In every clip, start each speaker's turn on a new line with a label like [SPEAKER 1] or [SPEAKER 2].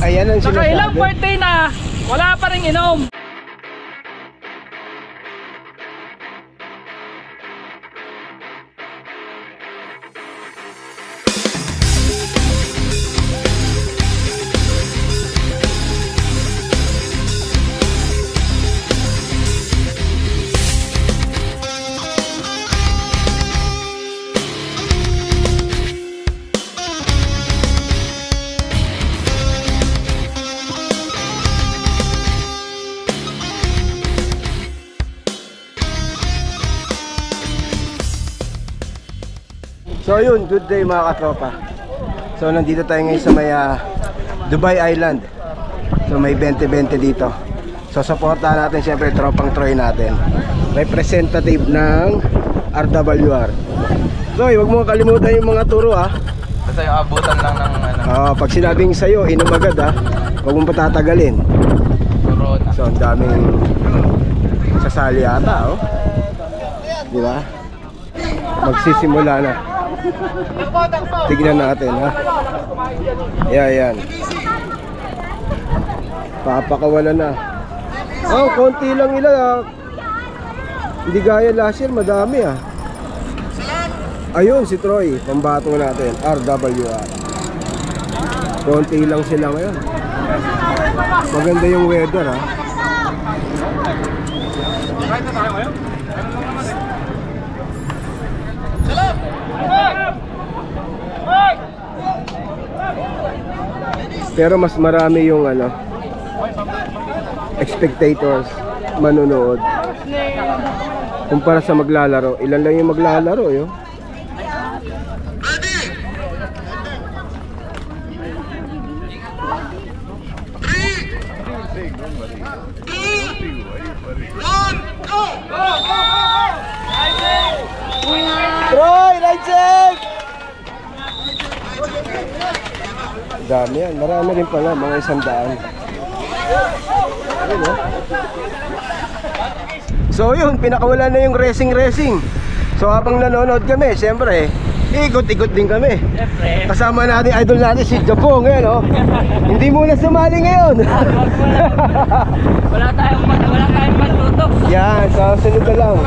[SPEAKER 1] Ayan ang sinasabi.
[SPEAKER 2] Nakailang birthday na, wala pa rin inom.
[SPEAKER 1] So yun, good day mga katropa. So nandito tayo ngayon sa may Dubai Island. So may 20-20 dito. So supportahan natin siyempre tropang Troy natin, representative ng RWR. So huwag mo kalimutan yung mga turo
[SPEAKER 3] Basta yung abutan lang ng ano.
[SPEAKER 1] pag sinabing sa'yo, inom agad huwag mong patatagalin.
[SPEAKER 3] Turo na.
[SPEAKER 1] So ang daming sasali ata di ba? Magsisimula na. Tignan natin Yan. Papakawalan na. Konti lang ilan Hindi gaya last year, madami Ayun si Troy, pambato natin, RWR. Konti lang sila ngayon. Maganda yung weather
[SPEAKER 2] Right na tayo ngayon?
[SPEAKER 1] Pero mas marami yung spectators, manonood kumpara sa maglalaro. Ilan lang yung maglalaro yun. Troy, right check! Dami yan, marami rin pala, mga 100. So yun, pinakawalan na yung racing. So habang nanonood kami, siyempre ikot-ikot din kami. Kasama natin, idol natin si Japong ngayon Hindi muna sumali ngayon.
[SPEAKER 2] Wala tayong pagtutok.
[SPEAKER 1] Yan, sa sunod na lang.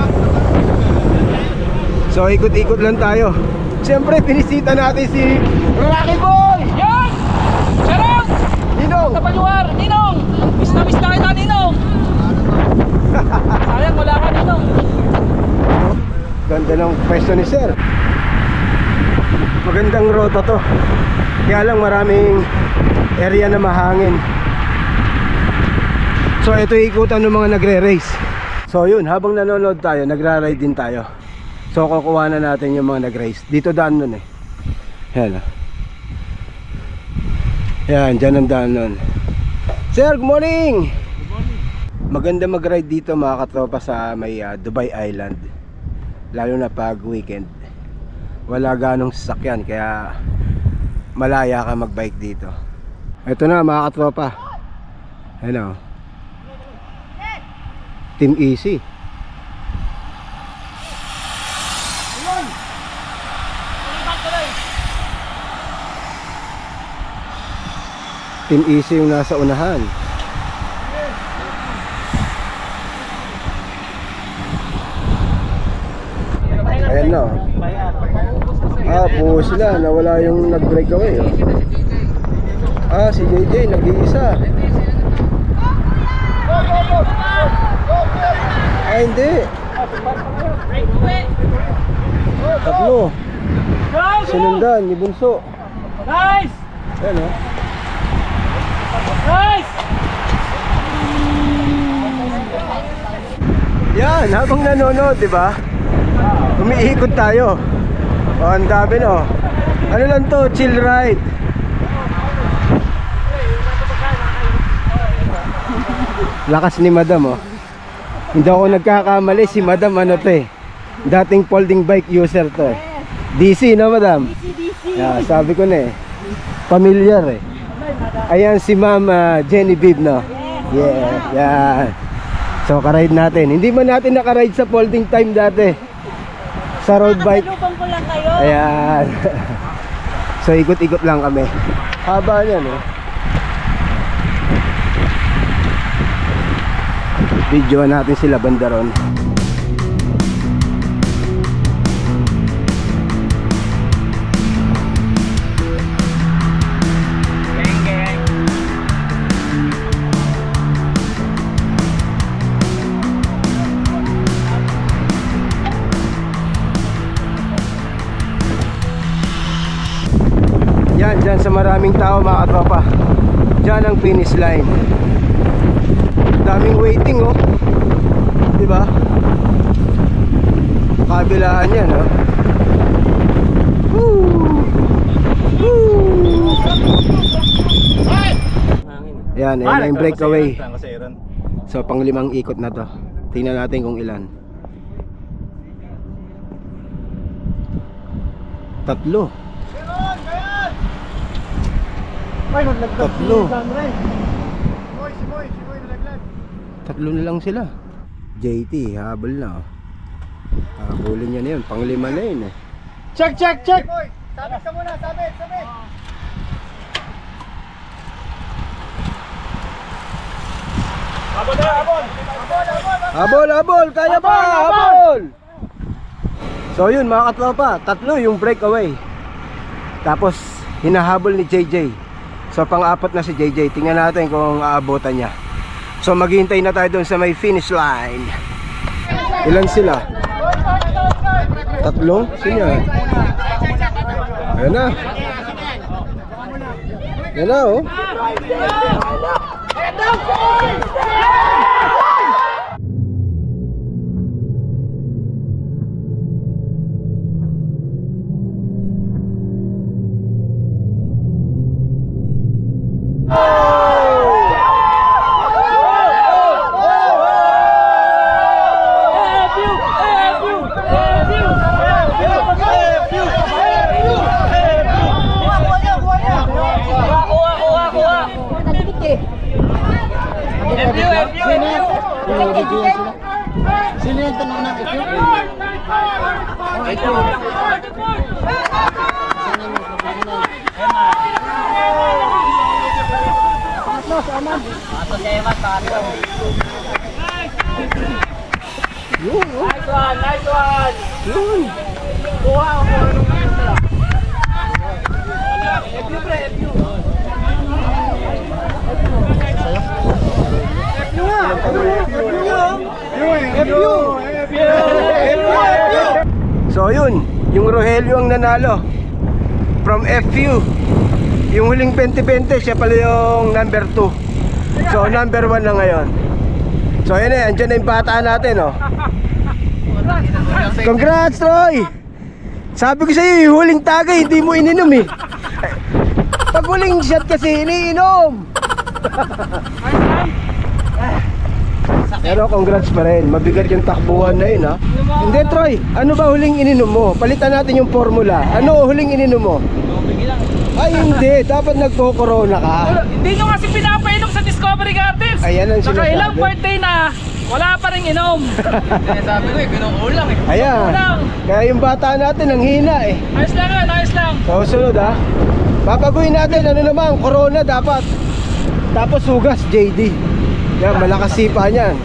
[SPEAKER 1] So ikot-ikot lang tayo. Siyempre pinisita natin si Rocky Boy!
[SPEAKER 2] Yan! Charot!
[SPEAKER 1] Ninong!
[SPEAKER 2] RWR! Ninong! Miss na kita, Ninong! Sayang, wala ka, Ninong.
[SPEAKER 1] Ganda ng pwesto ni Sir. Magandang rota to. Kaya lang maraming area na mahangin. So ito ikutan ng mga nagre-race. So yun, habang nanonood tayo, nagra-ride din tayo. So kukuha na natin yung mga nag-race. Dito daan nun Yan Yan, dyan ang daan nun. Sir, good morning!
[SPEAKER 2] Good morning.
[SPEAKER 1] Maganda mag-ride dito mga katropa sa may Dubai Island. Lalo na pag weekend. Wala ganong sasakyan, kaya malaya ka mag-bike dito. Ito na mga katropa. Ano? Team Easy. Team Easy yung nasa unahan. Ayan na po sila, nawala yung nag-breakaway si JJ nag-iisa. Hindi. Tatlo. Sinundan ni Bunso.
[SPEAKER 2] Nice!
[SPEAKER 1] Ayan
[SPEAKER 2] Nice!
[SPEAKER 1] Yan, habang nanonood, di ba? Umiikot tayo. Ang dami Ano lang to, chill ride. Lakas ni Madam Hindi ako nagkakamali, si Madam dating folding bike user to DC na Madam?
[SPEAKER 4] DC.
[SPEAKER 1] Yeah, sabi ko na familiar Ayan si Ma'am Jenny Bib Yeah, yan. So karide natin. Hindi man natin nakaride sa folding time dati. Sa road bike.
[SPEAKER 4] Nakasalubong ko lang kayo.
[SPEAKER 1] Ayan. So ikot-ikot lang kami. Haba niyan Videoan natin sila bandaron. Yan, dyan sa maraming tao mga katropa. Dyan ang finish line. Daming waiting oh. Diba? Kabilaan yan oh. Woo! Woo! Yan, yan yung breakaway. So pang 5 ikot na to. Tingnan natin kung ilan. 3. 3 na lang sila. JT, habol na oh. Habulin niya na yun, pang 5 na yun eh.
[SPEAKER 2] Check, check, check.
[SPEAKER 4] Sabit ka muna, sabit, sabit.
[SPEAKER 1] Habol, habol, kaya pa, habol! So yun mga katropa, 3 yung breakaway. Tapos hinahabol ni JJ. So pang-4 na si JJ. Tingnan natin kung aabutan niya. So maghihintay na tayo doon sa may finish line. Ilan sila? 3? Sino yan? Ayan na. Ayan na oh.
[SPEAKER 4] Sino yung tanong na ito?
[SPEAKER 2] Nice one, nice one.
[SPEAKER 1] Yun.
[SPEAKER 2] Kuha ako ng sila. FU pre, FU.
[SPEAKER 1] So yun, yung Rogelio ang nanalo from FU. Yung huling 20-20, siya pala yung number 2. So number 1 na ngayon. So yun eh, andyan na yung bata natin oh. Congrats Troy! Sabi ko sa'yo, yung huling tagay, hindi mo ininom eh. Pag huling shot kasi, iniinom. Pero congrats pa rin, mabigat yung takbuhan na yun ha. Hindi Troy, ano ba huling ininom mo? Palitan natin yung formula. Ano huling ininom mo? Ay hindi, dapat nagko-corona ka.
[SPEAKER 2] Hindi nyo kasi pinapainom sa Discovery Gardens.
[SPEAKER 1] Ayan ang sinasabi.
[SPEAKER 2] Nakailang birthday na, wala pa rin inom.
[SPEAKER 3] Sabi ko kinukulang eh.
[SPEAKER 1] Ayan,
[SPEAKER 2] Kulang.
[SPEAKER 1] kaya yung bata natin ang hina eh.
[SPEAKER 2] Ayos lang yan, ayos lang.
[SPEAKER 1] So sunod ha, papaguhin natin ano naman, corona dapat. Tapos hugas, JD. Yan, malakas sipa niyan.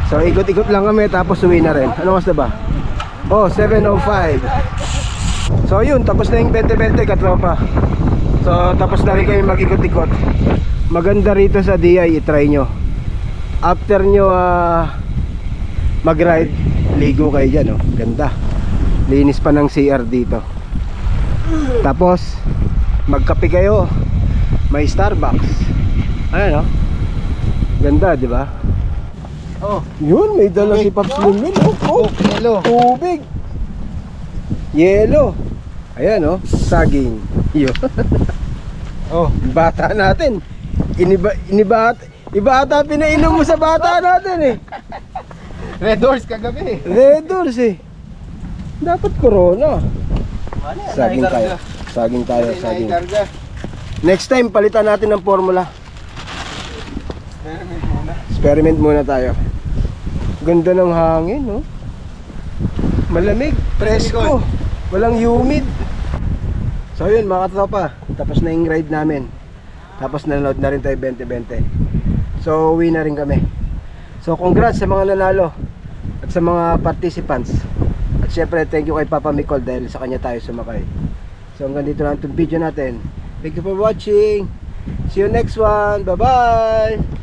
[SPEAKER 1] So ikot-ikot lang kami tapos uwi na rin. Ano oras na ba? Oh, 7:05. So yun, tapos na yung 20-20 katropa. So tapos na rin kayo mag-ikot-ikot. Maganda rito sa DI, itry nyo. After nyo mag-ride, ligo kayo dyan oh. Ganda. Linis pa ng CR dito. Tapos magkape kayo. May Starbucks. Ayan oh. Ganda, di ba?
[SPEAKER 4] Oh,
[SPEAKER 1] Yun, may dala si Pops Lumin oh. Oh,
[SPEAKER 4] yellow.
[SPEAKER 1] tubig. Yelo. Ayan oh, saging. Yun. Oh, bata natin. Iba ata pinainom mo sa bata natin eh.
[SPEAKER 4] Red Horse kagabi.
[SPEAKER 1] Red Doors eh. Dapat corona. Saging tayo. Saging tayo, saging. Next time palitan natin ng formula. Experiment muna tayo. Ganda ng hangin, no? Malamig, presko. Walang humid. So yun mga katropa, tapos na yung ride namin. Tapos nanonood na rin tayo 20-20. So uwi na rin kami. So congrats sa mga nanalo at sa mga participants. At syempre thank you kay Papa Micol dahil sa kanya tayo sumakay. So hanggang dito lang itong video natin. Thank you for watching. See you next one. Bye bye.